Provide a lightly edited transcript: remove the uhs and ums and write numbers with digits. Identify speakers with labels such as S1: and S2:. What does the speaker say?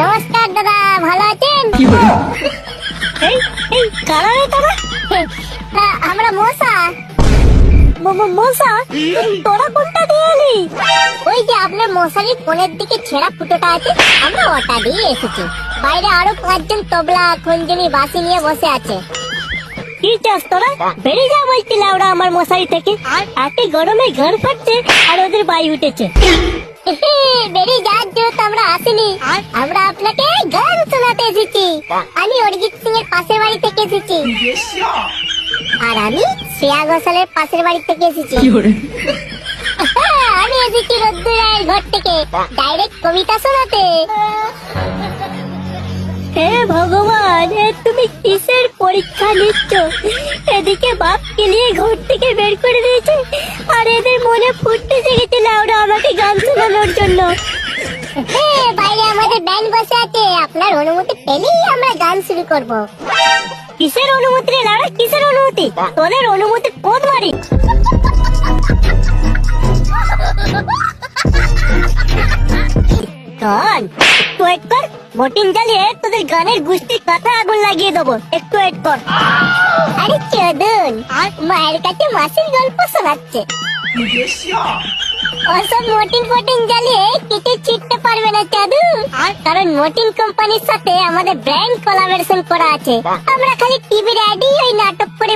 S1: নমস্কার দাদা, ভালো আছেন?
S2: এই এই কারা রে তোরা?
S1: আমরা মশা।
S2: মশা? তোরা কোনটা দিয়ে এলি?
S1: ওই যে আপনার মশারির কোণের দিকে ছেঁড়া ফুটোটা আছে, আমরা ওটা দিয়ে এসেছি। বাইরে আরো 5 জন তবলা, খঞ্জনি, বাঁশি নিয়ে বসে আছে।
S2: কি চাস তোরা? বেরিয়ে যা বলছিল ওরা আমার মশারি থেকে। এত গরমে ঘর ফাটছে আর ওদের বাই উঠেছে।
S1: বেরিয়ে যাওয়ার জন্য তো আমরা আসিনি, আমরা আপনাকে গান শোনাতে এসেছি। আমি অরিজিৎ সিং এর পাশের বাড়ি থেকে এসেছি। আর আমি শ্রেয়া ঘোষালের পাশের বাড়ি থেকে এসেছি। আমি এসেছি রোদ্দুর রায়ের ঘর থেকে ডাইরেক্ট কবিতা শোনাতে।
S2: হে ভগবান, তুমি কিসের পরীক্ষা নিচ্ছ? এদিকে বাপকে নিয়ে ঘর থেকে বের করে দিয়েছে, আর এদের মনে ফুটতে জেগেছে ওরা আমাকে গান শোনানোর জন্য।
S1: বাইরে আমাদের ব্যান্ড বসে আছে, আপনার অনুমতি পেলেই আমরা গান শুরু করব।
S2: কিসের অনুমতি রে লাউড়া, কিসের অনুমতি? তোদের অনুমতি কোদ মারি। গান একটু ওয়েট কর, মোটিং জ্বালিয়ে তোদের গানের গুষ্টির কথা আগুন লাগিয়ে দেবো, একটু ওয়েট কর।
S1: আরে চোদন, মায়ের কাছে মাসির গল্প শোনাচ্ছে। ওসব মর্টিন ফটিন জ্বালিয়ে কেটে ছিটতে পারবে না চাদু, কারণ মর্টিন কোম্পানির সাথে আমাদের ব্র্যান্ড কোলাবোরেশন করা আছে। আমরা খালি টিভির অ্যাডই ওই নাটক করে